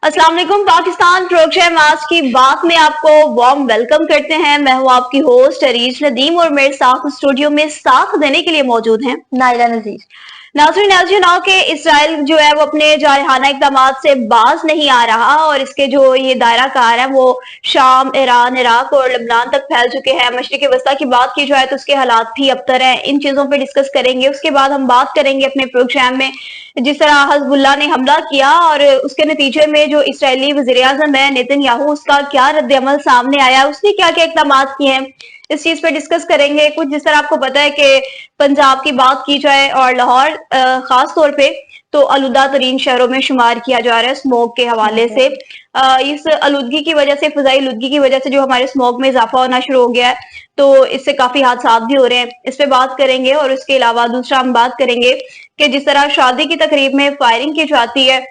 अस्सलाम वालेकुम पाकिस्तान प्रोग्राम आज की बात में आपको वार्म वेलकम करते हैं। मैं हूं आपकी होस्ट अरीज नदीम और मेरे साथ स्टूडियो में साथ देने के लिए मौजूद हैं नाइला नजीर। नाज़रीन आज के इसराइल जो है वो अपने जारहाना इक़दाम से बाज नहीं आ रहा और इसके जो ये दायरा कार है वो शाम, ईरान, इराक और लबनान तक फैल चुके हैं। मशरिक़ वस्ता की बात की जाए तो उसके हालात भी अबतर हैं। इन चीजों पे डिस्कस करेंगे। उसके बाद हम बात करेंगे अपने प्रोग्राम में जिस तरह हिज़्बुल्लाह ने हमला किया और उसके नतीजे में जो इसराइली वज़ीर-ए-आज़म है नेतन्याहू उसका क्या रद्द-ए-अमल सामने आया, उसने क्या-क्या इक़दाम किए हैं, इस चीज पे डिस्कस करेंगे। कुछ जिस तरह आपको पता है कि पंजाब की बात की जाए और लाहौर खास तौर पे तो आलूदा तरीन शहरों में शुमार किया जा रहा है स्मोक के हवाले से। इस आलूदगी की वजह से, फजाई आलूदगी की वजह से जो हमारे स्मोक में इजाफा होना शुरू हो गया है तो इससे काफी हादसा भी हो रहे हैं। इस पे बात करेंगे और इसके अलावा दूसरा हम बात करेंगे कि जिस तरह शादी की तकरीब में फायरिंग की जाती है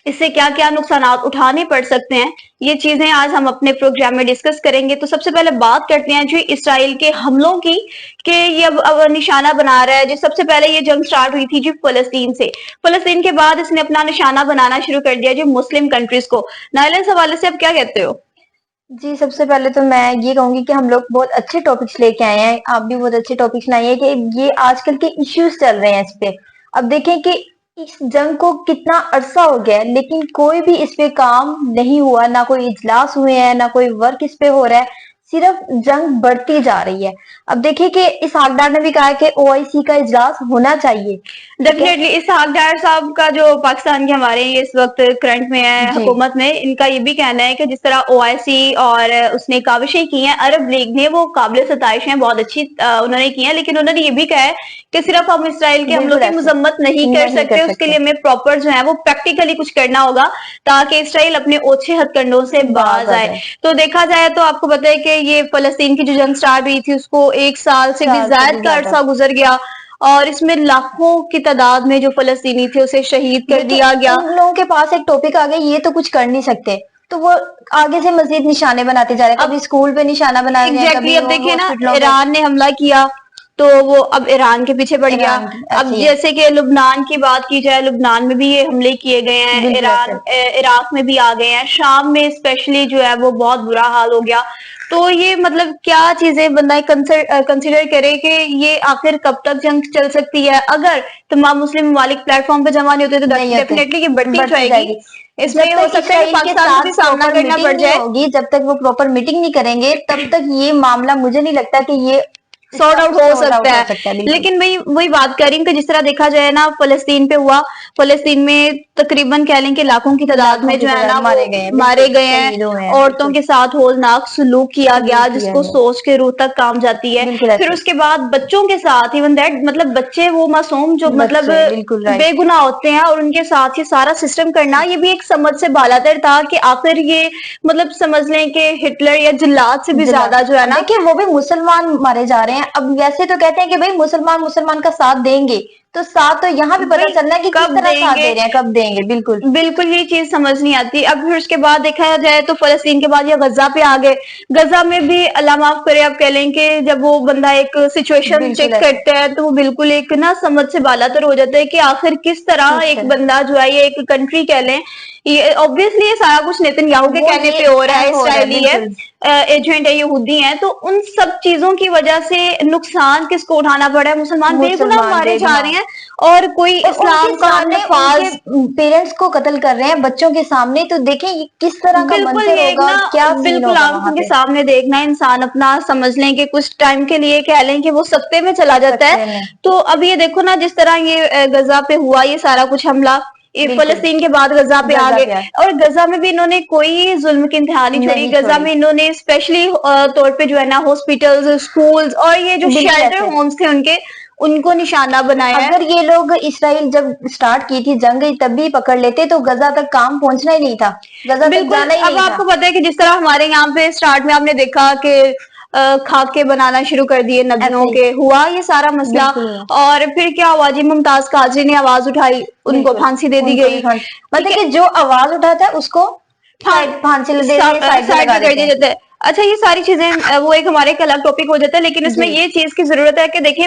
इससे क्या क्या नुकसान उठाने पड़ सकते हैं, ये चीजें आज हम अपने प्रोग्राम में डिस्कस करेंगे। तो सबसे पहले बात करते हैं जो इसराइल के हमलों की कि ये अब निशाना बना रहा है। जो सबसे पहले ये जंग स्टार्ट हुई थी जी फलस्तीन से, फलस्तीन के बाद इसने अपना निशाना बनाना शुरू कर दिया जो मुस्लिम कंट्रीज को। नाइला इस हवाले से आप क्या कहते हो? जी, सबसे पहले तो मैं ये कहूंगी कि हम लोग बहुत अच्छे टॉपिक्स लेके आए हैं। आप भी बहुत अच्छे टॉपिक्स लाई हैं कि ये आजकल के इश्यूज चल रहे हैं इस पे। अब देखें कि इस जंग को कितना अरसा हो गया है लेकिन कोई भी इस पे काम नहीं हुआ, ना कोई इजलास हुए हैं, ना कोई वर्क इस पे हो रहा है, सिर्फ जंग बढ़ती जा रही है। अब देखिए कि इसहाक डार ने भी कहा है कि ओआईसी का इजलास होना चाहिए। डेफिनेटली इसहाक डार साहब का जो पाकिस्तान के हमारे इस वक्त करंट में है हुकूमत में, इनका ये भी कहना है कि जिस तरह ओआईसी और उसने काविशें की हैं अरब लीग ने वो काबिल सताइश हैं, बहुत अच्छी उन्होंने की है, लेकिन उन्होंने ये भी कहा है कि सिर्फ हम इसराइल के हमलों की मजम्मत नहीं कर सकते, उसके लिए हमें प्रॉपर जो है वो प्रैक्टिकली कुछ करना होगा ताकि इसराइल अपने ओछे हथकंडों से बाज आए। तो देखा जाए तो आपको पता है कि ये फलस्तीन की जो जंग स्टार्ट हुई थी उसको 1 साल से भी ज्यादा का अरसा गुजर गया और इसमें लाखों की तादाद में जो फलस्तीनी थे उसे शहीद कर दिया गया। उन लोगों के पास एक टॉपिक आ गया, ये तो कुछ कर नहीं सकते, तो वो आगे से मजीद निशाने बनाते जा रहे हैं। कभी स्कूल पे निशाना बनाया गया, कभी अब देखिए ना ईरान ने हमला किया तो वो अब ईरान के पीछे पड़ गया। अब जैसे कि लुबनान की बात की जाए, लुबनान में भी ये हमले किए गए हैं, इराक में भी आ गए हैं, शाम में स्पेशली जो है वो बहुत बुरा हाल हो गया। तो ये मतलब क्या चीजें बंदा कंसिडर करे कि ये आखिर कब तक जंग चल सकती है। अगर तमाम मुस्लिम ममालिक प्लेटफॉर्म पे जमा नहीं होते तो डेफिनेटली ये बढ़ती जाएगी। इसमें हो सकता है पाकिस्तान को भी सामना करना पड़ जाए। जब तक वो प्रॉपर मीटिंग नहीं करेंगे तब तक ये मामला मुझे नहीं लगता कि ये सॉर्ट आउट हो सकता है। लेकिन वही बात कर रही हूँ कि जिस तरह देखा जाए ना फलस्तीन पे हुआ, फलस्तीन में तकरीबन कह लें कि लाखों की तादाद में जो है ना मारे गए हैं, औरतों के साथ होलनाक सलूक किया गया जिसको सोच के रूह तक काम जाती है। फिर उसके बाद बच्चों के साथ इवन दैट मतलब बच्चे वो मासूम जो मतलब बेगुनाह होते हैं और उनके साथ ये सारा सिस्टम करना, ये भी एक समझ से बालातर था कि आखिर ये मतलब समझ लें कि हिटलर या जिल्लात से भी ज्यादा जो है ना, देखिए वो भी मुसलमान मारे जा रहे हैं। अब वैसे तो कहते हैं कि भाई मुसलमान का साथ देंगे, तो साथ तो यहाँ भी पता चलना है कि किस तरह साथ दे रहे हैं, कब देंगे। बिल्कुल ये चीज समझ नहीं आती। अब फिर उसके बाद देखा जाए तो फलस्तीन के बाद ये गजा पे आ गए। गजा में भी अल्लाह माफ करे, आप कह लें कि जब वो बंदा एक सिचुएशन चेक करता है तो वो बिल्कुल एक ना समझ से बालातर हो जाता है कि आखिर किस तरह एक बंदा जो है ये एक कंट्री कह लें, ये ऑब्वियसली ये सारा कुछ नेतन्याहू के कहने पे हो रहा है, इसराइली है, एजेंट है, यहूदी हैं, तो उन सब चीजों की वजह से नुकसान किसको उठाना पड़ा है? मुसलमान बेगुनाह मारे जा रहे हैं और कोई इस्लाम का नफाज पेरेंट्स को कत्ल कर रहे हैं बच्चों के सामने। तो देखें ये किस तरह का मंजर होगा, क्या बिल्कुल आंखों के सामने देखना। इंसान अपना समझ लें कि कुछ टाइम के लिए कह लें कि वो सत्ते में चला जाता है। तो अब ये देखो ना जिस तरह ये गजा पे हुआ ये सारा कुछ हमला, फलस्तीन के बाद गजा पे आ गए और गजा में भी इन्होंने कोई जुल्म की इंतहा नहीं छोड़ी। गजा में इन्होंने स्पेशली तौर पे जो है ना हॉस्पिटल्स, स्कूल्स और ये जो शेल्टर होम्स थे उनको निशाना बनाया। अगर ये लोग इसराइल जब स्टार्ट की थी जंग तब भी पकड़ लेते तो गजा तक काम पहुंचना ही नहीं था, गजा तक जाना ही नहीं था। अब आपको पता है कि जिस तरह हमारे यहाँ पे स्टार्ट में आपने देखा कि खाके बनाना शुरू कर दिए नदियों के, हुआ ये सारा मसला। और फिर क्या हुआ जी, मुमताज काजरी ने आवाज उठाई, उनको फांसी दे दी गई। मतलब कि जो आवाज उठाता है उसको फांसी कर दिया जाता है। اچھا یہ ساری چیزیں وہ ایک ہمارے ایک الگ ٹاپک ہو جاتا ہے، لیکن اس میں یہ چیز کی ضرورت ہے کہ دیکھیں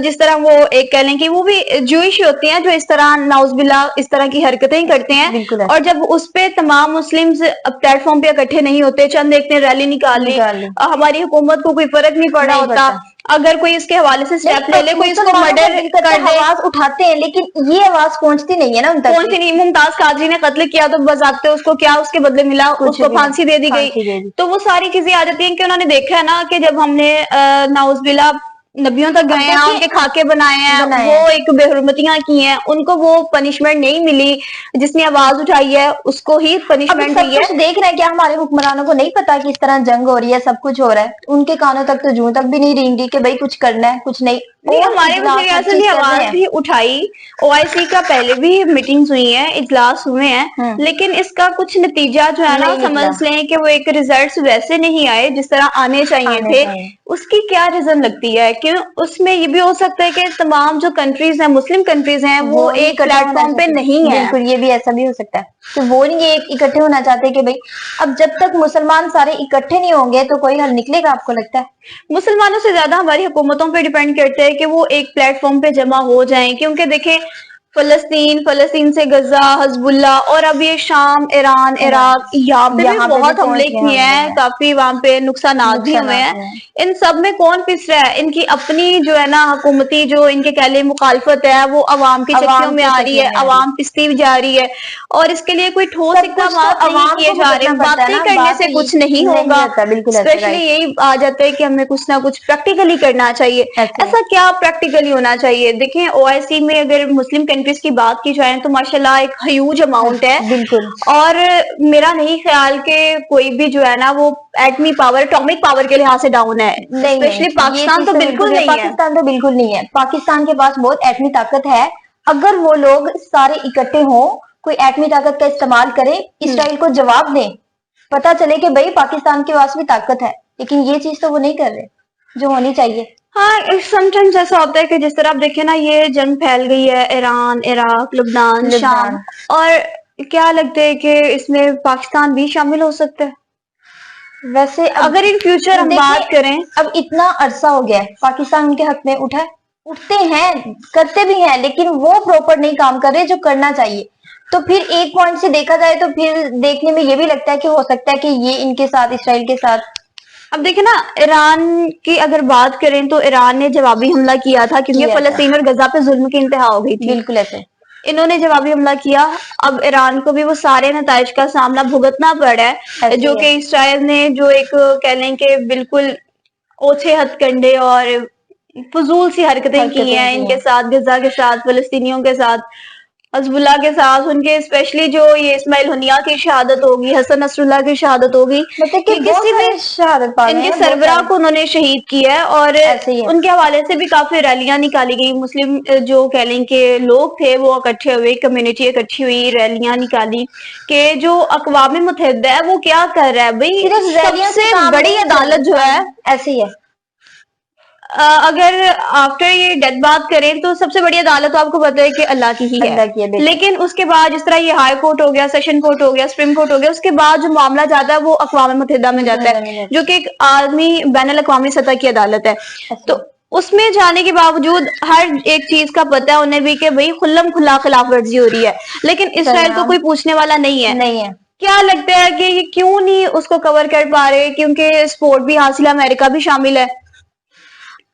جس طرح وہ ایک کہہ لیں کہ وہ بھی جوئش ہوتی ہیں جو اس طرح ناؤز باللہ اس طرح کی حرکتیں کرتے ہیں، اور جب اس پہ تمام مسلمز پلیٹ فارم پہ اکٹھے نہیں ہوتے، چند ایک نے ریلی نکال لی، ہماری حکومت کو کوئی فرق نہیں پڑا ہوتا، اگر کوئی اس کے حوالے سے سٹیپ لے لے، کوئی اس کو مرڈر کر دے، آواز اٹھاتے ہیں لیکن یہ آواز پہنچتی نہیں ہے نا ان تک، پہنچتی نہیں۔ ممتاز قادری نے قتل کیا تو بضابطے اس کو کیا اس کے بدلے ملا؟ اس کو پھانسی دے دی گئی۔ تو وہ ساری چیزیں آ جاتی ہیں کہ انہوں نے دیکھا ہے نا کہ جب ہم نے ناؤز باللہ نبیوں تک گئے ہیں، ان کے خاکے بنائے ہیں، وہ ایک بے حرمتیاں کی ہیں، ان کو وہ پنشمنٹ نہیں ملی، جس نے آواز اٹھائی ہے اس کو ہی پنشمنٹ ملی ہے۔ دیکھ رہے ہیں کیا ہمارے حکمرانوں کو نہیں پتا کہ اس طرح جنگ ہو رہی ہے، سب کچھ ہو رہا ہے، ان کے کانوں تک تو جوں تک بھی نہیں رینگی کہ بھائی کچھ کرنا ہے، کچھ نہیں۔ ہمارے وزیر اعظم نے آواز بھی اٹھائی، او آئی سی کا پہلے بھی میٹنگز ہوئی ہیں، اجلاس ہوئے ہیں، لیکن اس کا کچھ نتیجہ جو ہے نا سمجھ لیں کہ وہ ایک ریزلٹس ویسے نہیں آئے جس طرح آنے چاہیے تھے۔ اس کی کیا ریزن لگتی ہے کہ اس میں یہ بھی ہو سکتا ہے کہ تمام جو کنٹریز ہیں، مسلم کنٹریز ہیں، وہ ایک پلیٹ فارم پہ نہیں ہے۔ بالکل یہ بھی ایسا بھی ہو سکتا ہے کہ وہ نہیں ایک اکٹھے ہونا چاہتے کہ بھائی اب جب تک مسلمان سارے اکٹھے نہیں ہوں گے تو کوئی حل نکلے گا؟ آپ کو لگتا ہے مسلمانوں سے زیادہ ہماری حکومتوں پہ ڈیپینڈ کرتے ہیں کہ وہ ایک پلیٹ فارم پہ جمع ہو جائیں، کیونکہ دیکھیں فلسطین سے غزہ، حزب اللہ، اور اب یہ شام، ایران، عراق، یہاں پہ بھی بہت حملے کیے ہیں، کافی وہاں پہ نقصانات بھی ہوئے ہیں۔ ان سب میں کون پس رہا ہے؟ ان کی اپنی جو ہے نا حکومتی جو ان کے کہہ لیں مخالفت ہے، وہ عوام کی چکیوں میں آ رہی ہے، عوام پستی جا رہی ہے، اور اس کے لیے کوئی ٹھوس اقدامات نہیں کیے جا رہے۔ باتیں کرنے سے کچھ نہیں ہوگا، اسپیشلی یہی آ جاتا ہے کہ ہمیں کچھ نہ کچھ پریکٹیکلی کرنا چاہیے۔ ایسا کیا پریکٹیکلی ہونا چاہیے؟ دیکھیں او آئی سی میں اگر مسلم کنٹریز کی بات کی جائے تو ماشاءاللہ ایک ہیوج اماؤنٹ ہے، اور میرا نہیں خیال کہ کوئی بھی جو ہے نا وہ ایٹمی پاور، اٹامک پاور کے لحاظ سے ڈاؤن ہے، اسپیشلی پاکستان تو بالکل نہیں ہے۔ پاکستان تو بالکل نہیں ہے، پاکستان کے پاس بہت ایٹمی طاقت ہے۔ اگر وہ لوگ سارے اکٹھے ہوں، کوئی ایٹمی طاقت کا استعمال کرے، اسرائیل کو جواب دیں، پتا چلے کہ بھائی پاکستان کے پاس بھی طاقت ہے، لیکن یہ چیز تو وہ نہیں کر رہے جو ہونی چاہیے۔ ہاں سم ٹائمز ایسا ہوتا ہے کہ جس طرح آپ دیکھیں نا یہ جنگ پھیل گئی ہے، ایران، عراق، لبنان، شام، اور کیا لگتا ہے کہ اس میں پاکستان بھی شامل ہو سکتا ہے؟ ویسے اگر ان فیوچر ہم بات کریں، اب اتنا عرصہ ہو گیا ہے پاکستان ان کے حق میں اٹھتے ہیں، کرتے بھی ہیں، لیکن وہ پراپر نہیں کام کر رہے جو کرنا چاہیے۔ تو پھر ایک پوائنٹ سے دیکھا جائے تو پھر دیکھنے میں یہ بھی لگتا ہے کہ ہو سکتا ہے کہ یہ ان کے ساتھ، اسرائیل کے ساتھ۔ اب دیکھیں نا ایران کی اگر بات کریں تو ایران نے جوابی حملہ کیا تھا کیونکہ فلسطین اور غزہ پہ ظلم کی انتہا ہو گئی تھی، بالکل ایسے انہوں نے جوابی حملہ کیا۔ اب ایران کو بھی وہ سارے نتائج کا سامنا بھگتنا پڑا ہے جو کہ اسرائیل نے جو ایک کہہ لیں کہ بالکل اوچھے ہتھ کنڈے اور فضول سی حرکتیں کی ہیں ان کے ساتھ، غزہ کے ساتھ، فلسطینیوں کے ساتھ، حزب اللہ کے ساتھ، ان کے اسپیشلی جو یہ اسماعیل ہنیہ کی شہادت ہوگی، حسن نصر اللہ کی شہادت ہوگی، کسی بھی ان کے سربراہ کو انہوں نے شہید کیا ہے، اور ان کے حوالے سے بھی کافی ریلیاں نکالی گئی، مسلم جو کہہ لیں کہ لوگ تھے وہ اکٹھے ہوئے، کمیونٹی اکٹھی ہوئی، ریلیاں نکالی کہ جو اقوام متحدہ ہے وہ کیا کر رہا ہے بھائی، سب سے بڑی عدالت جو ہے ایسے ہی ہے۔ اگر آفٹر یہ ڈیتھ بات کریں تو سب سے بڑی عدالت آپ کو پتا ہے کہ اللہ کی ہی ہے، لیکن اس کے بعد جس طرح یہ ہائی کورٹ ہو گیا، سیشن کورٹ ہو گیا، سپریم کورٹ ہو گیا، اس کے بعد جو معاملہ جاتا ہے وہ اقوام متحدہ میں جاتا ہے جو کہ ایک عالمی بین الاقوامی سطح کی عدالت ہے۔ تو اس میں جانے کے باوجود ہر ایک چیز کا پتہ ہے انہیں بھی کہ بھئی کھلم کھلا خلاف ورزی ہو رہی ہے، لیکن اسرائیل کو کوئی پوچھنے والا نہیں ہے۔ کیا لگتا ہے کہ یہ کیوں نہیں اس کو کور کر پا رہے؟ کیونکہ سپورٹ بھی حاصل ہے، امریکہ بھی شامل ہے،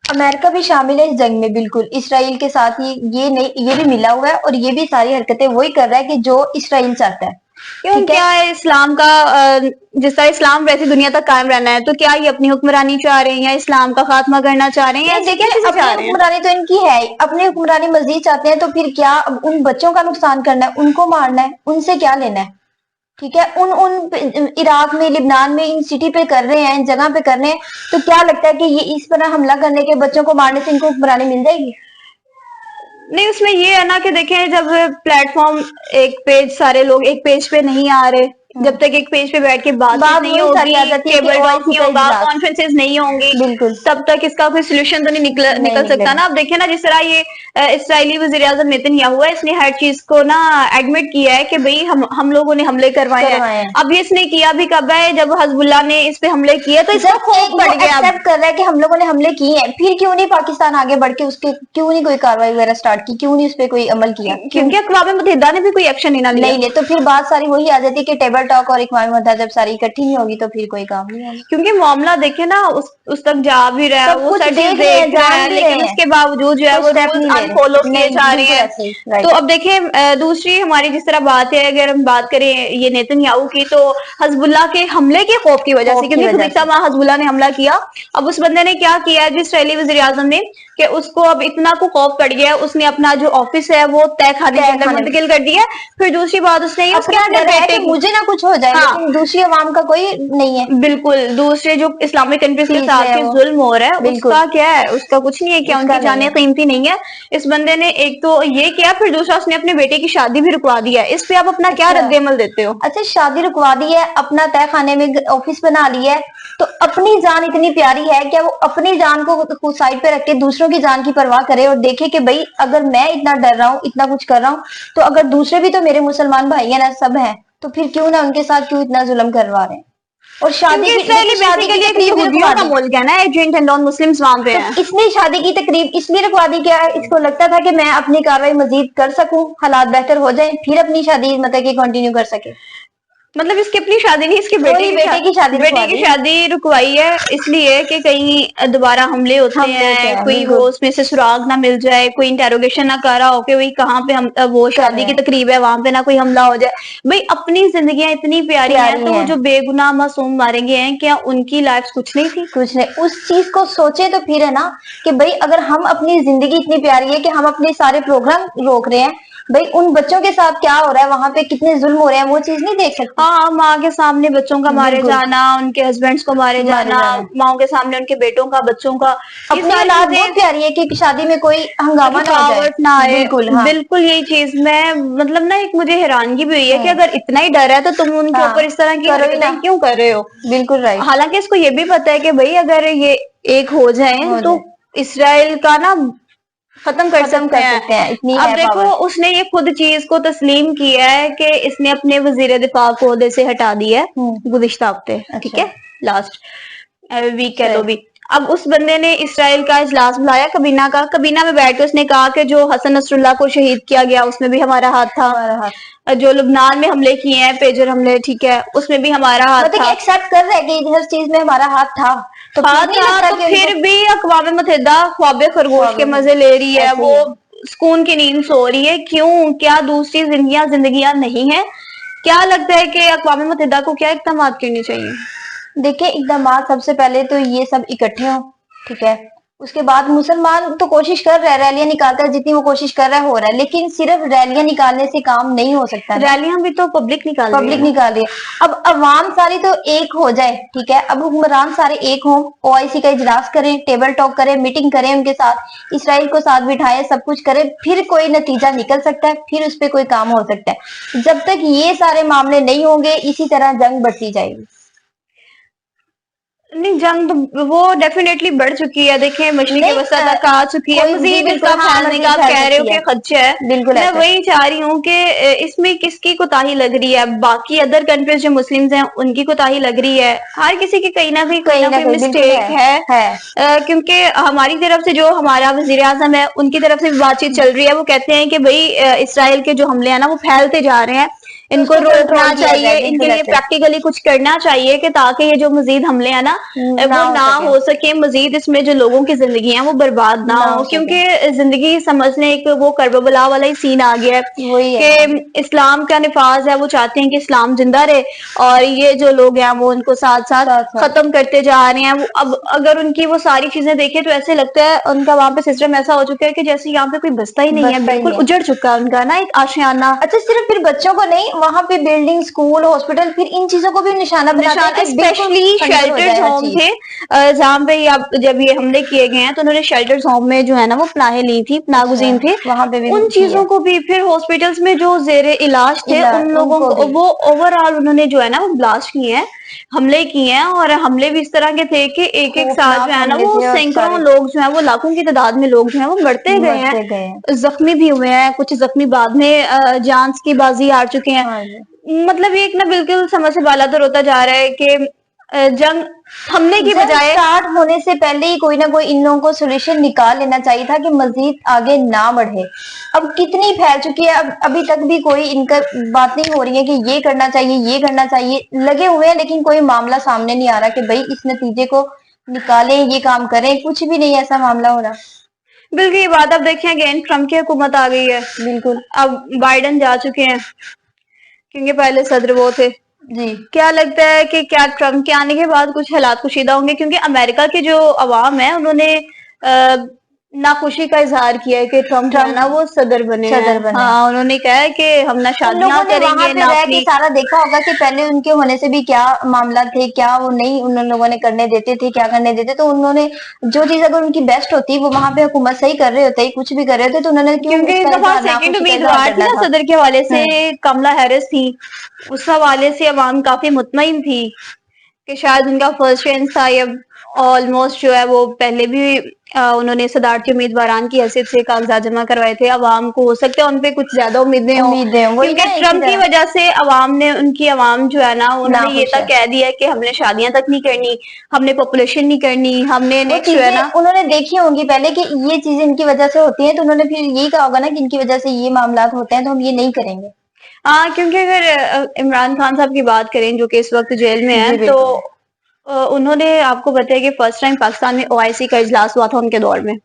امریکہ بھی شامل ہے اس جنگ میں، بالکل اسرائیل کے ساتھ یہ بھی ملا ہوا ہے، اور یہ بھی ساری حرکتیں وہی کر رہا ہے کہ جو اسرائیل چاہتا ہے۔ کیوں کیا ہے اسلام کا جس طرح اسلام ویسی دنیا تک قائم رہنا ہے، تو کیا یہ اپنی حکمرانی چاہ رہے ہیں یا اسلام کا خاتمہ کرنا چاہ رہے ہیں؟ اپنی حکمرانی تو ان کی ہے، اپنی حکمرانی مزید چاہتے ہیں، تو پھر کیا ان بچوں کا نقصان کرنا ہے، ان کو مارنا ہے، ان سے کیا لینا ہے؟ ٹھیک ہے، ان عراق میں، لبنان میں، ان سٹی پہ کر رہے ہیں، ان جگہ پہ کر رہے ہیں، تو کیا لگتا ہے کہ یہ اس طرح حملہ کرنے کے، بچوں کو مارنے سے ان کو حکمرانی مل جائے گی؟ نہیں، اس میں یہ ہے نا کہ دیکھیں جب پلیٹ فارم ایک پیج، سارے لوگ ایک پیج پہ نہیں آ رہے، جب تک ایک پیج پہ بیٹھ کے بات نہیں وہی ساری ہوگی، آ جاتی ہے کہ ٹیبل ٹاک OIC نہیں کا ہوگا، اجلاس، کانفرنسز نہیں ہوں گی، بالکل تب تک اس کا کوئی سولوشن تو نہیں نکل سکتا نا. اب دیکھیں نا جس طرح یہ اسرائیلی وزیر اعظم نیتن یاہو ہے، اس نے ہر چیز کو نا ایڈمٹ کیا ہے کہ بھئی ہم لوگوں نے حملے کروائے ہیں. اب یہ اس نے کیا بھی کب ہے؟ جب حزب اللہ نے اس پہ حملے کیے تو اس کو خوف پڑ گیا. ایکسپٹ کر رہا ہے کہ ہم لوگوں نے حملے کیے ہیں، پھر کیوں نہیں پاکستان آگے بڑھ کے اس کے کیوں نہیں کوئی کاروائی وغیرہ سٹارٹ کی، کیوں نہیں اس پہ کوئی عمل کیا؟ کیونکہ اقوام متحدہ نے بھی کوئی ایکشن نہیں لیا. نہیں تو پھر بات ساری وہی آ جاتی کہ ٹیبل ٹاک اور اقوام متحدہ جب ساری اکٹھی نہیں ہوگی تو پھر کوئی کام نہیں ہوگا. کیونکہ معاملہ دیکھیں نا اس تک جا بھی رہا ہے، سب وہ کچھ سر چیز دیکھ رہے ہیں، دیکھ رہے جان ہیں، بھی لیکن رہے اس ہیں، کے باوجود جو ہے کوئی وہ اسٹیپ رولز نہیں لے انفالو رہے. کیے نہیں جا رہے بالکل ہیں. ایسے ہی رائٹ. تو اب دیکھیں دوسری ہماری جس طرح بات ہے، اگر ہم بات کریں یہ نیتن یاہو کی، تو حزب اللہ کے حملے کے خوف کی وجہ سے، کیونکہ گزشتہ ماہ حزب اللہ نے حملہ کیا. اب اس بندے نے کیا کیا ہے اسرائیلی وزیر اعظم نے کہ اس کو اب اتنا کو خوف پڑ گیا ہے، اس نے اپنا جو آفس ہے وہ تہہ خانے کے اندر منتقل کر دیا. پھر دوسری بات اس نے یہ اس کے اپنا اپنے ڈر ہے بیٹے کہ مجھے نہ کچھ ہو جائے، لیکن دوسری عوام کا کوئی نہیں ہے. بالکل دوسرے جو اسلامک کنٹریز کے تیسرے ساتھ ہے وہ ظلم ہو رہا ہے، اس بالکل کا کیا ہے؟ اس کا کچھ نہیں ہے کہ اس ان کا کی نہیں جانیں ہے. قیمتی نہیں ہے. اس بندے نے ایک تو یہ کیا، پھر دوسرا اس نے اپنے بیٹے کی شادی بھی رکوا دیا ہے. اس پہ آپ اپنا کیا رد عمل دیتے ہو؟ اچھا شادی رکوا دی ہے، اپنا تہہ خانے میں آفس بنا لیا ہے، تو اپنی جان اتنی پیاری ہے کیا وہ اپنی جان کو سائڈ پہ رکھ کے دوسروں کی جان کی پرواہ کرے اور دیکھے کہ بھئی اگر میں اتنا ڈر رہا ہوں، اتنا کچھ کر رہا ہوں، تو اگر دوسرے بھی تو میرے مسلمان بھائی ہیں نا، سب ہیں، تو پھر کیوں نہ ان کے ساتھ کیوں اتنا ظلم کروا رہے ہیں؟ اور شادی کیونکہ کی اسرائیل دیکھیں، شادی کی بیسیکلی ایک تقریب بھی یہودیوں رکوا کا دی. ملک ہے نا، ایجنٹ اینڈ نان مسلمز وہاں پہ تو ہیں. اس نے شادی کی تقریب اس لیے رکوا دی، کیا ہے اس کو لگتا تھا کہ میں اپنی کاروائی مزید کر سکوں، حالات بہتر ہو جائیں، پھر اپنی شادی مطلب کہ کنٹینیو کر سکے. مطلب اس کی اپنی شادی نہیں، اس کے سوری بیٹے کی شادی بیٹے رکوا کی دی، شادی رکوائی ہے اس لیے کہ کہیں دوبارہ حملے ہوتے ہیں، کوئی وہ بالکل اس میں سے سراغ نہ مل جائے، کوئی انٹیروگیشن نہ کر رہا ہو کہ وہی کہاں پہ وہ کر شادی رہے کی ہیں. تقریب ہے، وہاں پہ نہ کوئی حملہ ہو جائے. بھئی اپنی زندگیاں اتنی پیاری ہیں تو وہ جو بے گناہ معصوم مارے گئے ہیں، کیا ان کی لائف کچھ نہیں تھی؟ کچھ نہیں. اس چیز کو سوچے تو پھر ہے نا کہ بھئی اگر ہم اپنی زندگی اتنی پیاری ہے کہ ہم اپنے سارے پروگرام روک رہے ہیں، بھئی ان بچوں کے ساتھ کیا ہو رہا ہے، وہاں پہ کتنے ظلم ہو رہے ہیں، وہ چیز نہیں دیکھ سکتے؟ ہاں، ماں کے سامنے بچوں کا مارے بالکل جانا، ان کے ہسبینڈز کو مارے جانا، ماؤں کے سامنے ان کے بیٹوں کا، بچوں کا، یہ اپنی ساری اولاد بہت چیزیں پیاری ہے کہ شادی میں کوئی ہنگامہ نہ ہو جائے. رکاوٹ نہ آئے. بالکل ہاں بالکل یہی چیز میں مطلب نا ایک مجھے حیرانگی بھی ہوئی ہے کہ اگر اتنا ہی ڈر ہے تو تم ان کے ہاں اوپر اس طرح کی کرو ہی نا. حرکتیں کیوں کر رہے ہو؟ بالکل رائٹ. حالانکہ اس کو یہ بھی پتا ہے کہ بھئی اگر یہ ایک ہو جائیں تو اسرائیل کا نا ختم کر سکتے ہیں. اتنی اب ہے دیکھو پاور. اس نے یہ خود چیز کو تسلیم کیا ہے کہ اس نے اپنے وزیر دفاع کو عہدے سے ہٹا دیا ہے گزشتہ ہفتے، ٹھیک اچھا ہے، لاسٹ ویک کہہ لو صحیح. بھی. اب اس بندے نے اسرائیل کا اجلاس بلایا کابینہ کا، کابینہ میں بیٹھ کے اس نے کہا کہ جو حسن نصر اللہ کو شہید کیا گیا اس میں بھی ہمارا ہاتھ تھا، ہمارا ہاتھ جو لبنان میں حملے کیے ہیں، پیجر حملے، ٹھیک ہے، اس میں بھی ہمارا ہاتھ مطلب تھا. ایکسپٹ کر رہے کہ ہر چیز میں ہمارا ہاتھ تھا، تو پھر نہیں لگتا تو کہ ان پھر کو بھی اقوام متحدہ خواب خرگوش کے مزے لے رہی ہے، ایسے وہ ہی ہے. سکون کی نیند سو رہی ہے. کیوں؟ کیا دوسری زندگیاں نہیں ہیں؟ کیا لگتا ہے کہ اقوام متحدہ کو کیا اقدامات کرنے چاہیے؟ دیکھیں اقدامات سب سے پہلے تو یہ سب اکٹھے ہوں، ٹھیک ہے، اس کے بعد مسلمان تو کوشش کر رہے ہیں، ریلیاں نکال کر جتنی وہ کوشش کر رہا ہے ہو رہا ہے، لیکن صرف ریلیاں نکالنے سے کام نہیں ہو سکتا نا. ریلیاں بھی تو پبلک نکال رہی ہے پبلک نا. نکال رہی ہے. اب عوام ساری تو ایک ہو جائے، ٹھیک ہے، اب حکمران سارے ایک ہوں، OIC کا اجلاس کریں، ٹیبل ٹاک کریں، میٹنگ کریں ان کے ساتھ، اسرائیل کو ساتھ بٹھائے، سب کچھ کریں، پھر کوئی نتیجہ نکل سکتا ہے، پھر اس پہ کوئی کام ہو سکتا ہے. جب تک یہ سارے معاملے نہیں ہوں گے اسی طرح جنگ بڑھتی جائے گی. نہیں، جنگ تو وہ ڈیفینیٹلی بڑھ چکی ہے. دیکھیں مشرق وسطیٰ نہیں تک آ چکی ہے، کوئی جی مزید اس کا بالکل ہاں پھیلنے کا مزید آپ پھیل کہہ رہے ہو سکتی ہے، کہ خدشہ ہے. بالکل میں ایسا ہے. وہی چاہ رہی ہوں کہ اس میں کس کی کوتاہی لگ رہی ہے؟ باقی ادر کنٹریز جو مسلمز ہیں ان کی کوتاہی لگ رہی ہے؟ ہر کسی کی کہیں نہ کوئی بالکل مسٹیک ہے. کیونکہ ہماری طرف سے جو ہمارا وزیر اعظم ہے ان کی طرف سے بھی بات چیت چل رہی ہے. وہ کہتے ہیں کہ بھئی اسرائیل کے جو حملے ہیں نا وہ پھیلتے جا رہے ہیں، تو ان اس کو روکنا کنٹرول کیا چاہیے، جائے، ان کے بالکل لیے ایسے پریکٹیکلی کچھ کرنا چاہیے کہ تاکہ یہ جو مزید حملے ہیں نا وہ نہ ہو سکے، مزید اس میں جو لوگوں کی زندگی ہیں وہ برباد نہ ہو. کیونکہ زندگی سمجھنے ایک وہ کربلا والا ہی سین آ گیا ہے وہی ہے کہ نا. اسلام کا نفاذ ہے، وہ چاہتے ہیں کہ اسلام زندہ رہے، اور یہ جو لوگ ہیں وہ ان کو ساتھ ساتھ ختم کرتے جا رہے ہیں. اب اگر ان کی وہ ساری چیزیں دیکھیں تو ایسے لگتا ہے ان کا وہاں پہ سسٹم ایسا ہو چکا ہے کہ جیسے یہاں پہ کوئی بستا ہی نہیں ہے، بالکل اجڑ چکا ہے ان کا نا ایک آشیانہ. اچھا صرف پھر بچوں کو نہیں، वहां पे बिल्डिंग, स्कूल, हॉस्पिटल फिर इन चीजों को भी निशाना बनाते हैं कि बिल्कुल स्पेशली खंडर हो जाए शेल्टर्स हर होम चीज। थे जहाँ पे जब ये हमले किए गए हैं तो उन्होंने शेल्टर्स होम में जो है ना वो पनाहें ली थी, पनाह अच्छा, गुज़ीन थे। वहां पे भी उन की है चीजों को भी फिर हॉस्पिटल्स में जो जेरे इलाज थे इलाज, उन लोगों उनको को भी। वो ओवरऑल उन्होंने जो है ना वो ब्लास्ट किए हैं, हमले किए हैं। और हमले भी इस तरह के थे कि एक एक साथ जो खौफनाक है ना हमले वो थे और सैकड़ों सारे लोग जो है वो लाखों की तादाद में लोग जो है वो मरते गए हैं, मरते गए हैं। जख्मी भी हुए हैं, कुछ जख्मी बाद में जान की बाजी हार चुके हैं। हाँ जी। मतलब ये एक ना बिल्कुल समझ से बालातर होता जा रहा है कि जंग थमने की जंग बजाय स्टार्ट होने से पहले ही कोई ना कोई इन लोगों को सोल्यूशन निकाल लेना चाहिए था कि मजीद आगे ना बढ़े। अब कितनी फैल चुकी है, अब अभी तक भी कोई इनका बात नहीं हो रही है कि ये करना चाहिए, ये करना चाहिए। लगे हुए हैं लेकिन कोई मामला सामने नहीं आ रहा कि भाई इस नतीजे को निकालें, ये काम करें, कुछ भी नहीं ऐसा मामला हो रहा। बिल्कुल ये बात अब देखिए अगेन ट्रम्प की हुकूमत आ गई है, बिल्कुल अब बाइडन जा चुके हैं क्योंकि पहले सदर वो थे। जी। क्या लगता है कि क्या ट्रम्प के आने के बाद कुछ हालात कुशीदा होंगे, क्योंकि अमेरिका की जो अवाम है उन्होंने नाखुशी का इजहार किया है कि ट्रम्प जो है ना वो सदर बने हैं। सदर बने। हाँ, उन्होंने कहा है कि हम ना उन शादियां लोगों ने वहां करेंगे पे ना रह के अपनी। सारा देखा होगा कि पहले उनके होने से भी क्या मामला थे, क्या वो नहीं उन लोगों ने करने देते थे, क्या करने देते। तो उन्होंने जो चीज अगर उनकी बेस्ट होती वो वहां पे हुकूमत सही कर रहे होते, कुछ भी कर रहे होते, तो उन्होंने क्यों क्योंकि इस उसका दफा इजहार सेकंड नाखुशी का इजहार उम्मीदवार थी करना ना था। सदर के हवाले से, कमला हैरिस थी। उस हवाले से अवाम काफी मुतमईन थी कि शायद उनका फर्स्ट चांस था। ये ऑलमोस्ट जो है वो पहले भी उन्होंने सदारती उम्मीदवारान की हैसियत से कागजात जमा करवाए थे। अवाम को हो सकता है उन पे कुछ ज्यादा उम्मीदें हों, उम्मीदें वही क्योंकि ना, इसी ट्रम्प की तरह वजह से अवाम ने उनकी अवाम जो है ना उन्होंने ये नाखुश तक है। कह दिया है कि हमने शादियां तक नहीं करनी, हमने पॉपुलेशन नहीं करनी, हमने वो नेक्स्ट जो है ना। चीजें उन्होंने देखी होंगी पहले कि ये चीजें इनकी वजह से होती हैं, तो उन्होंने फिर यही कहा होगा ना कि इनकी वजह से ये मामला होते हैं, तो हम ये नहीं करेंगे। हाँ, क्योंकि अगर इमरान खान साहब की बात करें जो कि इस वक्त जेल में जी हैं, तो बिल्कुल। उन्होंने आपको बताया कि फर्स्ट टाइम पाकिस्तान में ओआईसी का इजलास हुआ था उनके दौर में।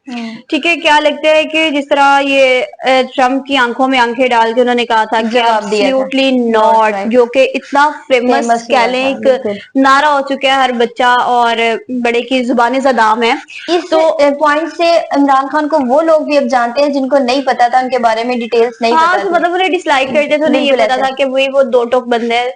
ठीक है, क्या लगता है कि जिस तरह ये ट्रम्प की आंखों में आंखें डाल के उन्होंने कहा था कि जवाब दिया था एब्सोल्युटली नॉट नॉट, राइट, जो कि इतना फेमस फेमस कह हुआ लें था एक बिल्कुल। नारा हो चुका है, हर बच्चा और बड़े की जुबानी ज़दाम है। इस तो पॉइंट से इमरान खान को वो लोग भी अब जानते हैं जिनको नहीं पता था, उनके बारे में डिटेल्स नहीं हाँ, पता तो थी। मतलब उन्हें डिसलाइक करते थे, उन्हें ये बिल्कुल पता ऐसे। था कि वही वो दो टोक बंदा है,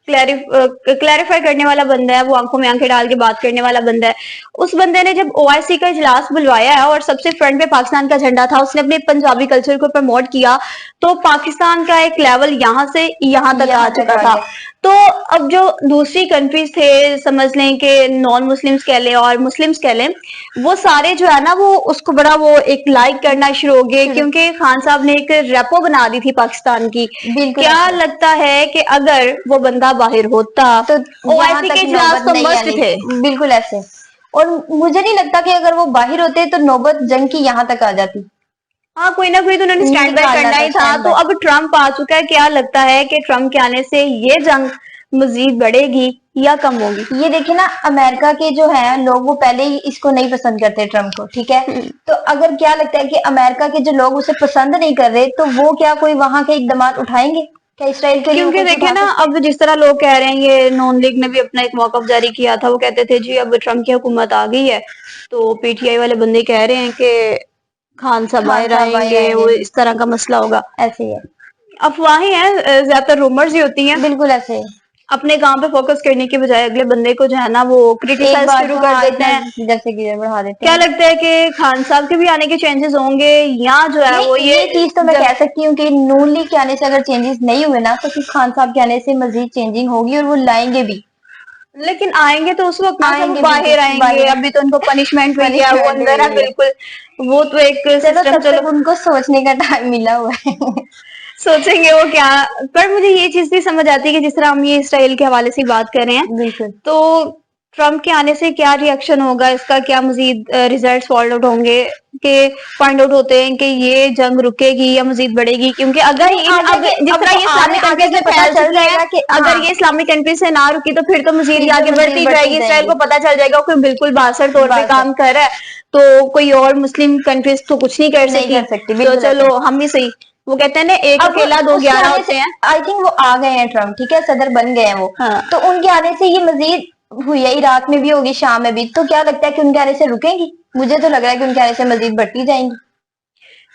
क्लैरिफाई करने वाला बंदा है, वो आंखों में आंखें डाल के बात करने वाला बंदा है। उस बंदे ने जब ओआईसी का इजलास बुलवाया है और सबसे फ्रंट पे पाकिस्तान का झंडा था, उसने अपने पंजाबी कल्चर को प्रमोट किया, तो पाकिस्तान का एक लेवल यहाँ से यहाँ तक आ यहाँ तक चुका आ था। गया। तो अब जो दूसरी कंट्रीज थे, समझ लें कि नॉन मुस्लिम्स कह लें और मुस्लिम्स कह लें, वो सारे जो है ना वो उसको बड़ा वो एक लाइक करना शुरू हो गए, क्योंकि खान साहब ने एक रेपो बना दी थी पाकिस्तान की। बिल्कुल क्या ऐसे। लगता है कि अगर वो बंदा बाहर होता तो यहाँ ओआईसी तक के इजलास नौबत तो नहीं मस्ट आनी थे। थी, बिल्कुल ऐसे। और मुझे नहीं लगता कि अगर वो बाहर होते तो नौबत जंग की यहाँ तक आ जाती। हाँ, कोई ना कोई तो उन्होंने स्टैंड बाय निकालना करना था ही था। स्टैंड तो बाय। अब ट्रम्प आ चुका है, क्या लगता है कि ट्रम्प के आने से ये जंग मजीद बढ़ेगी या कम होगी? ये देखिए ना, अमेरिका के जो है लोग वो पहले ही इसको नहीं पसंद करते ट्रम्प को, ठीक है। तो अगर क्या लगता है कि अमेरिका के जो लोग उसे पसंद नहीं कर रहे, तो वो क्या कोई वहां के इकदाम उठाएंगे? क्या इसराइल के लिए वो क्योंकि कुछ देखिए उठा ना सकते हैं? अब जिस तरह लोग कह रहे हैं, ये नॉन लीग ने भी अपना एक मौकफ जारी किया था, वो कहते थे जी अब ट्रम्प की हुकूमत आ गई है, तो पीटीआई वाले बंदे कह रहे हैं कि खान साहब खान बाहर साहब बाहर आएंगे, वो आएंगे, इस तरह का मसला होगा। ऐसे ही है। अफवाहें हैं, ज्यादातर रूमर्स ही होती हैं। बिल्कुल ऐसे ही। अपने काम पे फोकस करने के बजाय अगले बंदे को जो है ना वो एक क्रिटिसाइज बात शुरू को कर हाँ देते इतना हैं। जैसे गियर बढ़ा देते क्या हैं। लगता है कि खान साहब के भी आने के चांसेस होंगे, या जो है वो नहीं, ये चीज तो मैं जब कह सकती हूँ कि नून लीग के आने से अगर चेंजेस नहीं हुए ना, तो फिर खान साहब के आने से मजीद चेंजिंग होगी और वो लाएंगे भी। लेकिन आएंगे तो उस वक्त ना जब वो आएंगे बाहर बिल्कुल आएंगे, बाहर। अभी तो उनको पनिशमेंट हुई है, वो पनिशमेंट अंदर है हुई है। बिल्कुल। वो तो एक चलो सिस्टम, तब चलो तक उनको सोचने का टाइम मिला हुआ है। सोचेंगे वो क्या। पर मुझे ये चीज भी समझ आती है कि जिस तरह हम ये इसराइल के हवाले से बात कर रहे हैं, बिल्कुल। तो ट्रम्प के आने से क्या रिएक्शन होगा, इसका क्या मजीद रिजल्ट फाइंड आउट होंगे, कि फाइंड आउट होते हैं कि ये जंग रुकेगी या मजीद बढ़ेगी? क्योंकि अगर नहीं, इन आगे अब के जिस अब तरह वो ये आने इस्लामिक आगे कंट्रीज के में पता फैल चल चुकी है, जाएगा कि अगर हाँ, ये इस्लामिक कंट्री से ना रुकी तो फिर तो मजीद फिर ये तो आगे मजीद बढ़ती बढ़ती जाएगी। इसराइल को जाएंगी। पता चल जाएगा कोई बिल्कुल बासर तौर पे बस काम कर रहा है, तो कोई और मुस्लिम कंट्रीज तो कुछ नहीं कर नहीं सकी, कर सकती, तो बिल्कुल ऐसे। चलो हम ही सही। वो कहते हैं ना एक अब अकेला दो उसके 11 आने होते से हैं। आई थिंक वो आ गए हैं ट्रम्प, ठीक है, सदर बन गए हैं वो। हाँ, तो उनके आने से ये मजीद हुई है, इराक में भी होगी, शाम में भी। तो क्या लगता है कि उनके आने से रुकेंगी? मुझे तो लग रहा है कि उनके आने से मजीद बढ़ती जाएंगी।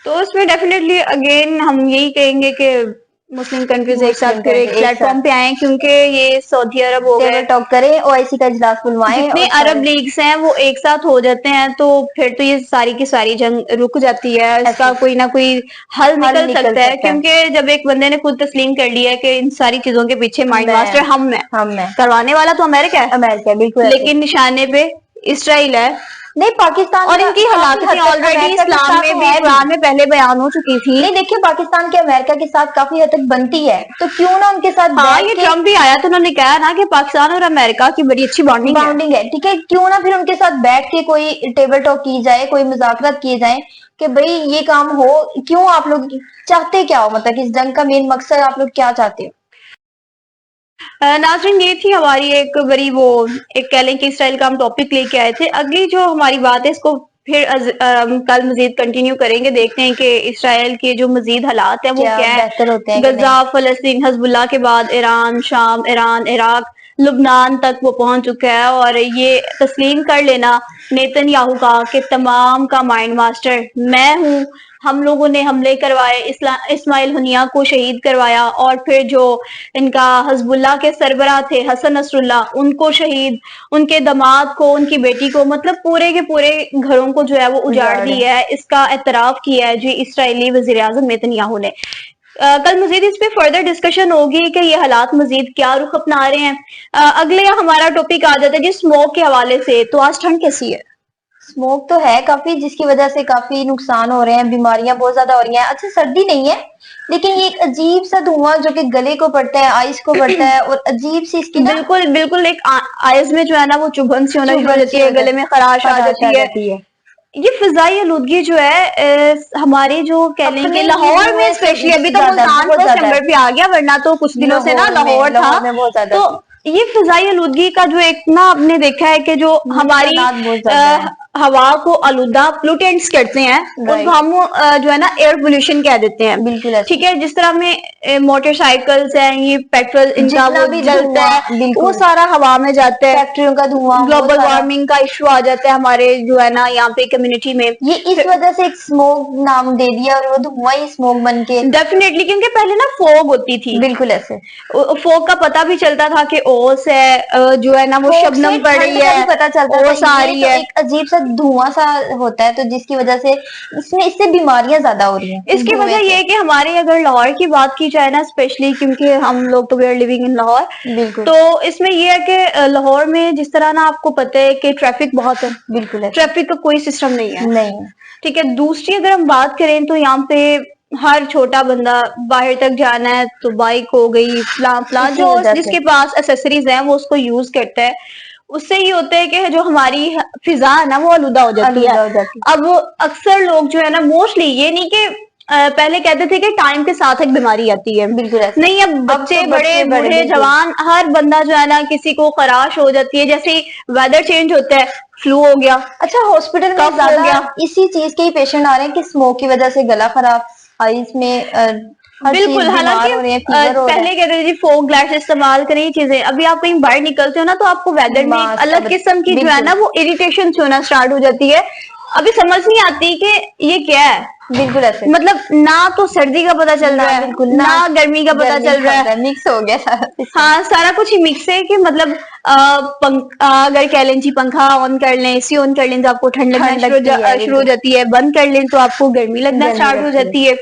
तो उसमें डेफिनेटली अगेन हम यही कहेंगे कि मुस्लिम कंट्रीज एक साथ मुस्लिम फिर एक कंट्री एक प्लेटफॉर्म साथ पे आए, क्योंकि ये सऊदी अरब हो टेबल गए, टॉक करें, ओआईसी का इजलास बुलवाएं जितने और अरब सारे लीग्स हैं वो एक साथ हो जाते हैं, तो फिर तो ये सारी की सारी जंग रुक जाती है, इसका ऐसे कोई ना कोई हल हल निकल निकल सकता है। सकता है। क्योंकि जब एक बंदे ने खुद तस्लीम कर लिया है कि इन सारी चीजों के पीछे माइंड मास्टर हम हैं, हम हैं करवाने वाला तो अमेरिका है, अमेरिका, बिल्कुल ऐसे। लेकिन निशाने पे इसराइल है। नहीं, पाकिस्तान और का इनकी काफी हलाकतें हद तक ऑलरेडी अमेरिका के इस्लाम साथ में भी, है भी। कुरान में पहले बयान हो चुकी थी। नहीं, देखिए पाकिस्तान के अमेरिका के साथ काफी हद तक बनती है, तो क्यों ना उनके साथ हाँ, बैठ ये के ट्रम्प भी आया तो उन्होंने कहा ना कि पाकिस्तान और अमेरिका की बड़ी अच्छी बॉन्डिंग है। बाउंडिंग है, ठीक है, क्यों ना फिर उनके साथ बैठ के कोई टेबल टॉक की जाए, कोई मुज़ाकरात किए जाए कि भाई ये काम हो। क्यों आप लोग चाहते क्या हो, मतलब कि इस जंग का मेन मकसद आप लोग क्या चाहते हो? नाज़रीन, ये थी हमारी एक बड़ी वो, एक कह लें कि इसराइल का हम टॉपिक लेके आए थे। अगली जो हमारी बात है इसको फिर कल मजीद कंटिन्यू करेंगे, देखते हैं कि इसराइल के जो मजीद हालात है वो क्या क्या है। बेहतर होते हैं कि नहीं? गजा, फलस्तीन, हजबुल्ला के बाद ईरान, शाम, ईरान, इराक, लुबनान तक वो पहुंच चुका है। और ये तस्लीम कर लेना नेतन्याहू का कि तमाम का माइंड मास्टर मैं हूँ, हम लोगों ने हमले करवाए, इस्माइल हुनिया को शहीद करवाया, और फिर जो इनका हजबुल्ला के सरबराह थे हसन नसरुल्लाह, उनको शहीद, उनके दामाद को, उनकी बेटी को, मतलब पूरे के पूरे घरों को जो है वो उजाड़ उजाड़ दिया है। इसका एतराफ किया है जी इसराइली वजीर आजम नेतन्याहू ने। कल मजीद इस पे फर्दर डिस्कशन होगी कि ये हालात मजीद क्या रुख अपना रहे हैं। अगले हमारा टॉपिक आ जाता है जी स्मोक के हवाले से। तो आज ठंड कैसी है? स्मोक तो है काफी, जिसकी वजह से काफी नुकसान हो रहे हैं, बीमारियां बहुत ज्यादा हो रही हैं। अच्छा, सर्दी नहीं है, लेकिन ये एक अजीब सा धुआं जो कि गले को पड़ता है, आइस को पड़ता है, और अजीब सी इसकी ना बिल्कुल बिल्कुल, एक आइज में जो है ना वो चुभन सी होना शुरू हो चुभन जाती सी है, हो गले में खराश आ जाती है। जाती है। ये फिजाई आलूदगी जो है हमारे जो कह लें कि अपने लाहौर ही में में स्पेशली, अभी तो ज्यादा, मुल्तान बहुत फर्स्ट ज्यादा नंबर है। पे आ गया, वरना तो कुछ दिनों से ना लाहौर था। लाहौर में बहुत ज्यादा तो थी। ये फिजाई आलूदगी का जो एक ना आपने देखा है कि जो हमारी नुकसानात बहुत ज्यादा है। हवा को आलूदा प्लूटेंट्स करते हैं, उनको राइट, हम जो है ना एयर पोल्यूशन कह देते हैं। बिल्कुल ऐसे। ठीक है, जिस तरह में मोटरसाइकिल्स हैं, ये पेट्रोल इनका जितना वो भी जलता धुआं, है, वो बिल्कुल सारा हवा में जाता है। फैक्ट्रियों का धुआं, वो ग्लोबल सारा, वार्मिंग का इशू आ जाता है हमारे जो है ना यहाँ पे कम्युनिटी में। ये इस वजह से एक स्मोक नाम दे दिया, और वो धुआं ही स्मोक बन के, डेफिनेटली, क्योंकि पहले ना फोग होती थी, बिल्कुल ऐसे। फोग का पता भी चलता था कि ओस है, जो है ना वो स्मोक से शबनम पड़ ठंड रही का है, भी पता चलता था। ओस आ ये रही तो है। एक अजीब सा धुआं सा होता है, तो जिसकी वजह से इससे बीमारियां ज्यादा हो रही हैं इस इसकी धुएं वजह ये से। है कि हमारे अगर लाहौर की बात की जाए ना, स्पेशली क्योंकि हम लोग तो we are living in Lahore, बिल्कुल, तो इसमें ये है कि लाहौर में जिस तरह ना आपको पता है कि ट्रैफिक बहुत है, बिल्कुल ऐसे। ट्रैफिक का कोई सिस्टम नहीं है। नहीं, ठीक है, दूसरी अगर हम बात करें तो यहाँ पे हर छोटा बंदा बाहर तक जाना है तो बाइक हो गई, फलां फलां, इसी जो वजह से जिसके पास एसेसरीज हैं वो उसको यूज करता है। उससे ये होता है कि जो हमारी फिजा है ना वो आलूदा हो जाती है। आलूदा हो जाती अब अक्सर लोग जो है ना, मोस्टली, ये नहीं कि पहले कहते थे कि टाइम के साथ एक बीमारी आती है, है, बिल्कुल ऐसे। नहीं, अब बच्चे तो बड़े बड़े बूढ़े बिल्कुल, जवान हर बंदा जो है ना, किसी को खराश हो जाती है, जैसे ही वेदर चेंज होता है फ्लू हो गया, अच्छा, हॉस्पिटल में कफ हो ज्यादा गया। इसी चीज के ही पेशेंट आ रहे हैं कि स्मोक की वजह से गला खराब, आइस में हर बिल्कुल, चीज, हालांकि बीमार हो रहे हैं, फीवर हो रहा पहले कहते थे जी फोग ग्लास इस्तेमाल करें, ये चीजें, अभी आप कहीं बाहर निकलते हो ना तो आपको है। वेदर में एक मास्क अलग किस्म की जो है बिल्कुल, ना वो इरिटेशन होना स्टार्ट हो जाती है। अभी समझ नहीं आती कि ये क्या है, बिल्कुल ऐसे। मतलब ना तो सर्दी का पता चल ना रहा है, बिल्कुल, ना गर्मी का पता चल रहा है। मिक्स हो गया सारा system। हाँ, सारा कुछ ही मिक्स है कि मतलब अगर कह लें जी पंखा ऑन कर लें, एसी ऑन कर लें तो आपको ठंड लगना ठंड लगती है, शुरू हो बिल्कुल जाती है, बंद कर लें तो आपको गर्मी लगना गर्मी स्टार्ट हो लगती है। जाती है।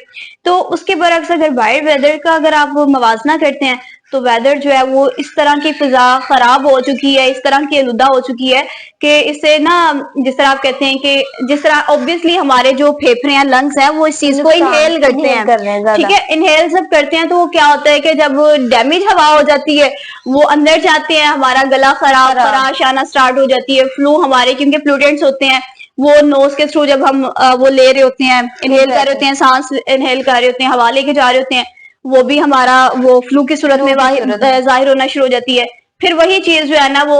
तो उसके बरक्स अगर बाहर वेदर का अगर आप मवाजना करते हैं तो वेदर जो है वो इस तरह की फिजा खराब हो चुकी है, इस तरह की आलूदा हो चुकी है कि इससे ना, जिस तरह आप कहते हैं कि जिस तरह ऑब्वियसली हमारे जो फेफड़े हैं, लंग्स हैं, वो इस चीज को इनहेल करते हैं। कर रहे हैं ठीक ज्यादा। है, इनहेल जब करते हैं तो वो क्या होता है कि जब डैमेज हवा हो जाती है वो अंदर जाते हैं, हमारा गला खराब, खराश आना स्टार्ट हो जाती है। फ्लू हमारे क्योंकि प्लूटेंट्स होते हैं, वो नोज के थ्रू जब हम वो ले रहे होते हैं, इनहेल कर रहे होते हैं, सांस इनहेल कर रहे होते हैं, हवा लेके जा रहे होते हैं, वो भी हमारा वो फ्लू की सूरत में जाहिर होना शुरू हो जाती है। پھر وہی چیز جو ہے نا وہ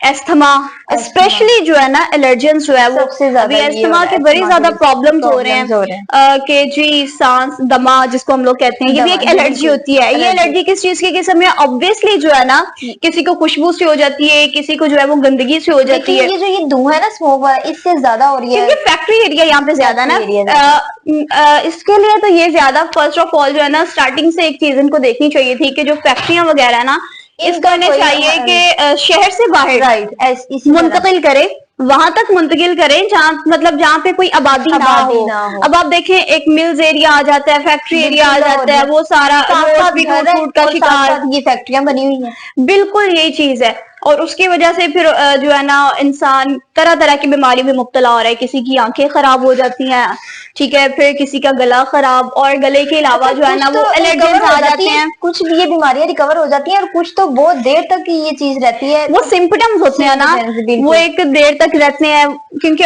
ایستھما اسپیشلی جو ہے نا الرجنس جو ہے وہ سب سے زیادہ ابھی یہ ہو ایستھما رہا ہے، کے بڑی استھما زیادہ کے پرابلمس ہو رہے problems ہو رہے ہیں کہ جی سانس دما جس کو ہم لوگ کہتے ہیں، یہ بھی دوا، ایک جی الرجی بالکل، ہوتی ہے. یہ الرجی کس چیز کی؟ کہ سمجھے obviously جو ہے نا کسی کو خوشبو سے ہو جاتی ہے، کسی کو جو ہے وہ گندگی سے ہو دیکھیں جاتی ہے، یہ جو یہ دھواں ہے نا اسموک والا، اس سے زیادہ ہو رہی ہے کیونکہ فیکٹری ایریا یہاں پہ زیادہ نا. فیکٹری ایریا زیادہ. اس کے لیے تو یہ زیادہ فرسٹ آف آل جو ہے نا اسٹارٹنگ سے ایک چیز ان کو دیکھنی چاہیے تھی کہ جو فیکٹریاں وغیرہ ہے نا اس ان کو کا انہیں کوئی چاہیے کہ شہر سے باہر رائٹ اسی طرح منتقل کرے، وہاں تک منتقل کریں جہاں مطلب جہاں پہ کوئی آبادی نہ ہو. اب آپ دیکھیں ایک ملز ایریا آ جاتا ہے، فیکٹری ایریا آ بالکل جاتا ہے، وہ سارا ساتھ روڈ ساتھ بھی گھر ٹوٹ ہے پھوٹ کا اور ساتھ شکار. ساتھ یہ فیکٹریاں بنی ہوئی ہیں. بالکل یہی چیز ہے، اور اس کی وجہ سے پھر جو ہے نا انسان طرح طرح کی بیماری میں مبتلا ہو رہا ہے. کسی کی آنکھیں خراب ہو جاتی ہیں، ٹھیک ہے، پھر کسی کا گلا خراب، اور گلے کے علاوہ اچھا جو ہے نا کچھ تو وہ ریکور الرجنس ہو آ جاتی جاتے ہیں. کچھ بھی یہ بیماریاں ریکور ہو جاتی ہیں، اور کچھ تو بہت دیر تک یہ چیز رہتی ہے. وہ سمپٹمز ہوتے ہیں نا، وہ بالکل ایک دیر تک رہتے ہیں، کیونکہ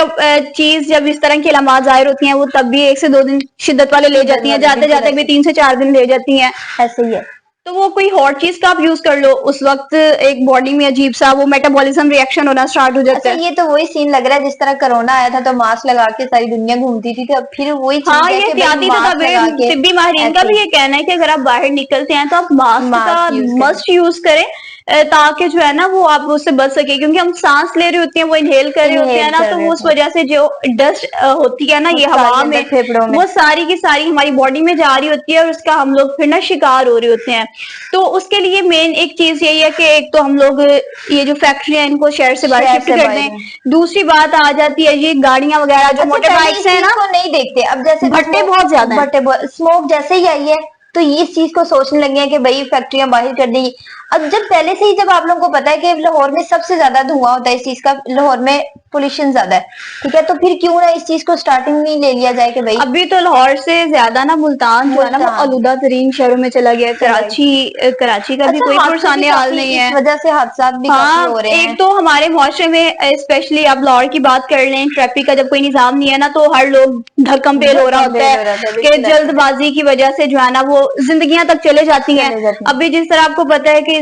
چیز جب اس طرح کی علامات ظاہر ہوتی ہیں وہ تب بھی 1 سے 2 دن شدت والے لے جاتی ہیں، جاتے بالکل جاتے بھی 3 سے 4 دن لے جاتی ہیں. ایسے ہی ہے. تو وہ کوئی ہاٹ چیز کا آپ یوز کر لو، اس وقت ایک باڈی میں عجیب سا وہ میٹابولزم ریئیکشن ہونا سٹارٹ ہو جاتا اچھا ہے. یہ تو وہی سین لگ رہا ہے جس طرح کرونا آیا تھا تو ماسک لگا کے ساری دنیا گھومتی تھی، تو اب پھر وہی ہاں چیز ہے یہ کہ بھائی احتیاطی ماسک تدابیر، لگا کے طبی ماہرین کا ایسے بھی یہ کہنا ہے کہ اگر آپ باہر نکلتے ہیں تو آپ ماسک کا ماسک یوز کریں. مسٹ یوز کریں تاکہ جو ہے نا وہ آپ اس سے بچ سکے، کیونکہ ہم سانس لے رہے ہوتے ہیں، وہ انہیل کر رہے ہوتے ہیں انہیل نا، کر تو رہے وہ اس ہوتے ہیں وجہ سے جو ڈسٹ ہوتی ہے نا وہ یہ ہوا ساری میں، اندر پھیپھڑوں میں. وہ ساری کی ساری ہماری باڈی میں جا رہی ہوتی ہے اور اس کا ہم لوگ پھر نا شکار ہو رہے ہوتے ہیں. تو اس کے لیے مین ایک چیز یہی ہے کہ ایک تو ہم لوگ یہ جو فیکٹری ہیں ان کو شہر سے باہر شفٹ کر دیں. دوسری بات آ جاتی ہے یہ گاڑیاں وغیرہ جو اچھا موٹر پہلے بائکس اس ہیں چیز نا، کو نہیں دیکھتے، اب جیسے بھٹے بہت زیادہ ہیں. اسموک جیسے ہی آئی ہے تو اس چیز کو سوچنے لگے ہیں کہ بھائی فیکٹریاں باہر کر دیں. اب جب پہلے سے ہی جب آپ لوگوں کو پتا ہے کہ لاہور میں سب سے زیادہ دھواں ہوتا ہے اس چیز کا، لاہور میں پولوشن زیادہ ہے، ٹھیک ہے، تو پھر کیوں نہ اس چیز کو سٹارٹنگ میں ہی لے لیا جائے کہ بھائی ابھی تو لاہور سے زیادہ نا ملتان جو ہے نا وہ ملتان آلودہ ترین شہروں میں چلا گیا ہے. چلا گیا. کراچی کا بھی اچھا کوئی حادثے بھی پرسان حال کافی نہیں ہے. اس وجہ سے حادثات بھی کافی ہاں ہو رہے ہیں. ایک تو ہمارے معاشرے میں اسپیشلی اب لاہور کی بات کر لیں، ٹریفک کا جب کوئی نظام نہیں ہے نا تو ہر لوگ دھکم پھیل ہو رہا ہوتا ہے کہ بالکل ایسے جلد بازی کی وجہ سے جو ہے نا وہ زندگیاں تک چلے جاتی ہیں. چلے جاتے ابھی جس طرح آپ کو پتا ہے کہ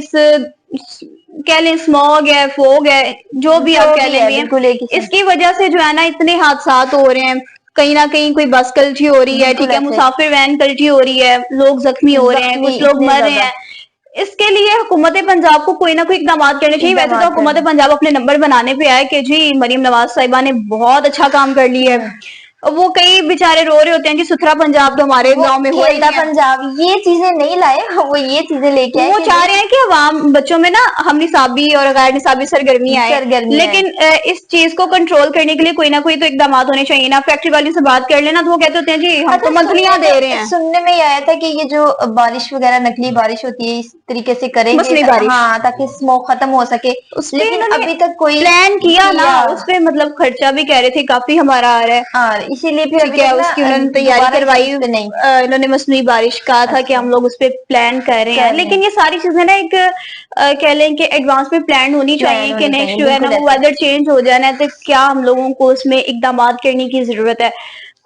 کہہ لیں اسموگ ہے، فوگ ہے، جو بھی آپ کہہ لیں ہے بھی، بالکل ایک ہی اس کی وجہ سے جو ہے نا اتنے حادثات ہو رہے ہیں. کہیں نہ کہیں کوئی بس کلٹی ہو رہی ہے، بالکل ٹھیک ہے، ایسے مسافر وین کلٹی ہو رہی ہے، لوگ زخمی ہو رہے ہیں، زخمی کچھ لوگ اتنے مر رہے زیادہ ہیں. اس کے لیے حکومت پنجاب کو کوئی نہ کوئی اقدامات کرنے چاہیے. ویسے تو اقدامات حکومت کرنے. پنجاب اپنے نمبر بنانے پہ آئے کہ جی مریم نواز صاحبہ نے بہت اچھا کام کر لی ہے. وہ کئی بےچارے رو رہے ہوتے ہیں کہ ستھرا پنجاب تو ہمارے وہ گاؤں میں ہوا ہی کھیلتا نہیں ہے. پنجاب یہ چیزیں نہیں لائے، وہ یہ چیزیں لے کے آئے وہ کہ چاہ بھائی رہے ہیں کہ عوام بچوں میں نا ہم نصابی اور غیر نصابی سرگرمیاں آئیں، سرگرمیاں ہیں. لیکن اس چیز کو کنٹرول کرنے کے لیے کوئی نہ کوئی تو اقدامات ہونے چاہیے نا. فیکٹری والی سے بات کر لینا تو وہ کہتے ہوتے ہیں جی ہم اچھا تو منتھلیاں دے رہے ہیں. سننے میں یہ آیا تھا کہ یہ جو بارش وغیرہ نقلی بارش ہوتی ہے اس طریقے سے کریں گے، مصنوعی بارش ہاں، تاکہ اسموک ختم ہو سکے، اس پہ لیکن انہوں نے ابھی تک کوئی پلان کیا نا، اس پہ مطلب خرچہ بھی کہہ رہے تھے کافی ہمارا آ رہا ہے، ہاں اسی لیے پھر ابھی ٹھیک ہے، تک نا اس کی انہوں نے تیاری دوبارہ اس کروائی. چیز پہ نہیں. انہوں نے مصنوعی بارش کہا تھا کہ اچھا ہم لوگ اس پہ پلان کر رہے ہیں، لیکن یہ ساری چیزیں نا ایک کہہ لیں کہ ایڈوانس میں پلان ہونی پلان چاہیے کہ ہونی چاہیے نیکسٹ جو ہے نا بالکل وہ ایسے. ویدر چینج ہو جانا ہے تو کیا ہم لوگوں کو اس میں اقدامات کرنے کی ضرورت ہے.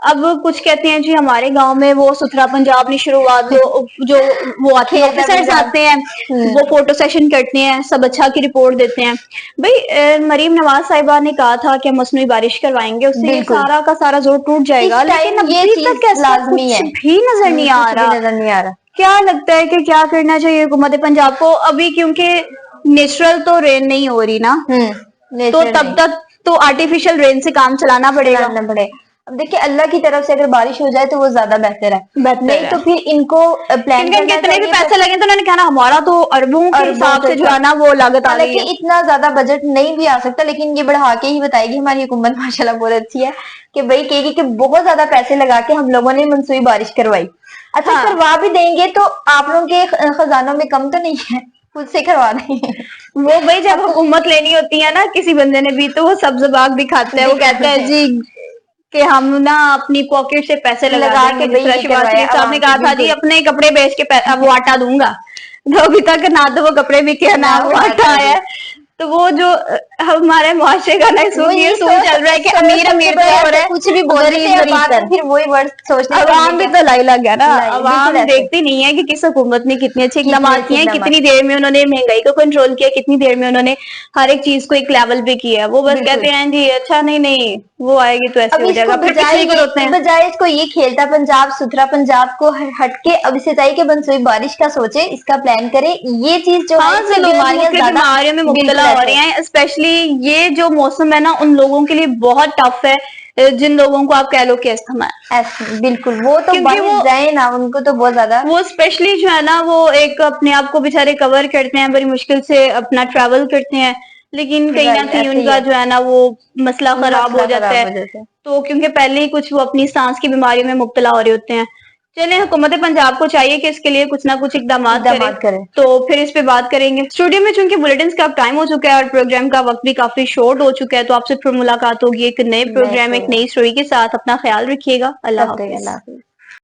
اب کچھ کہتے ہیں جی ہمارے گاؤں میں وہ ستھرا پنجاب نے شروعات جو وہ آتے ہیں کھیلتا آفیسرز پنجاب. آتے ہیں، وہ فوٹو سیشن کرتے ہیں، سب اچھا کی رپورٹ دیتے ہیں. بھائی مریم نواز صاحبہ نے کہا تھا کہ ہم مصنوعی بارش کروائیں گے، اس سے یہ بالکل سارا کا سارا زور ٹوٹ جائے اس گا، لیکن ٹائم یہ ابھی تک چیز ایسا لازمی کچھ ہے. بھی نظر نہیں آ کچھ بھی رہا. نظر نہیں آ رہا. کیا لگتا ہے کہ کیا کرنا چاہیے حکومت پنجاب کو ابھی؟ کیونکہ نیچرل تو رین نہیں ہو رہی نا، تو نیچرل تب نہیں تک تو آرٹیفیشل رین سے کام چلانا پڑے گا. چلانا پڑے. اب دیکھیے اللہ کی طرف سے اگر بارش ہو جائے تو وہ زیادہ بہتر ہے، بہتر نہیں ہے، تو پھر ان کو پلان کیونکہ ان کے کرنا اتنے بھی چاہیے. پیسے لگے تو انہوں نے کہا نا ہمارا تو اربوں کے اربوں حساب کا سے جو حساب، ہے نا وہ لاگت آ گئی حالانکہ ہے. اتنا زیادہ بجٹ نہیں بھی آ سکتا، لیکن یہ بڑھا کے ہی بتائے گی ہماری حکومت، ماشاءاللہ بہت اچھی ہے کہ بھائی کہے گی کہ بہت زیادہ پیسے لگا کے ہم لوگوں نے منسوئی بارش کروائی. اچھا ہاں کروا بھی دیں گے تو آپ لوگوں کے خزانوں میں کم تو نہیں ہے، خود سے کروا دیں گے. وہ بھائی جب حکومت لینی ہوتی ہے نا کسی بندے نے بھی تو وہ سبز باغ دکھاتا ہے، وہ کہتا ہے جی کہ ہم نا اپنی پاکٹ سے پیسے لگا دیں گے. جس بھائی طرح یہ شہباز کروایا شریف صاحب نے عوام سے، کہا تھا جی بالکل اپنے کپڑے بیچ کے وہ آٹا دوں گا، تو ابھی تک نہ تو وہ کپڑے بکے نہ وہ آٹا آیا ہے. تو وہ جو हमारे मुआशरे का ना इस वक्त ये सूल चल रहा है कि अमीर अमीर तो हो रहा है, कुछ भी बोल रहे हैं गरीब बाद में फिर वही वर्ड सोचने अवाम भी तो लाई लग गया ना। लाई, अवाम बिल्कुल ऐसे। देखती नहीं है कि किस हुकूमत ने कितने अच्छे कितने इकदाम अच्छे किए हैं, इक़दाम कितनी देर में उन्होंने महंगाई को कंट्रोल किया, कितनी देर में उन्होंने हर एक चीज को एक लेवल पे किया है। वो बस बिल्कुल। कहते हैं जी अच्छा नहीं नहीं वो आएगी तो ऐसे अब हो इसको जाएगा, फिर पिछले को रोते हैं। बजाय इसको ये खेलता पंजाब सुथरा पंजाब को हटके अब इसे चाहिए कि बंसोई बारिश का सोचे, इसका प्लान करे। ये चीज जो हाँ, है जो इससे लोग बीमारियां मुख्तलिफ ज्यादा बीमारियों में मुब्तला बिल्कुल हो ऐसे। रहे हैं, स्पेशली ये जो मौसम है ना उन लोगों के लिए बहुत टफ है, जिन लोगों को आप कह लो कि अस्थमा है। ऐसे बिल्कुल, वो तो क्योंकि बाहर जाए ना, उनको तो बहुत ज्यादा वो स्पेशली जो है ना वो एक अपने आप को बेचारे कवर करते हैं, बड़ी मुश्किल से अपना ट्रैवल करते हैं, लेकिन कहीं ना कहीं ऐसे ही उनका है। जो है ना वो मसला खराब हो जाता है। है। तो क्योंकि पहले ही कुछ वो अपनी सांस की बीमारियों में मुब्तला हो रहे होते हैं। चलिए हुकूमत पंजाब को चाहिए कि इसके लिए कुछ ना कुछ इकदाम करें। तो फिर इस पे बात करेंगे। स्टूडियो में चूंकि बुलेटिन का टाइम हो चुका है और प्रोग्राम का वक्त भी काफी शॉर्ट हो चुका है, तो आपसे फिर मुलाकात होगी एक नए प्रोग्राम एक नई स्टोरी के साथ। अपना ख्याल रखिएगा। अल्लाह हाफिज।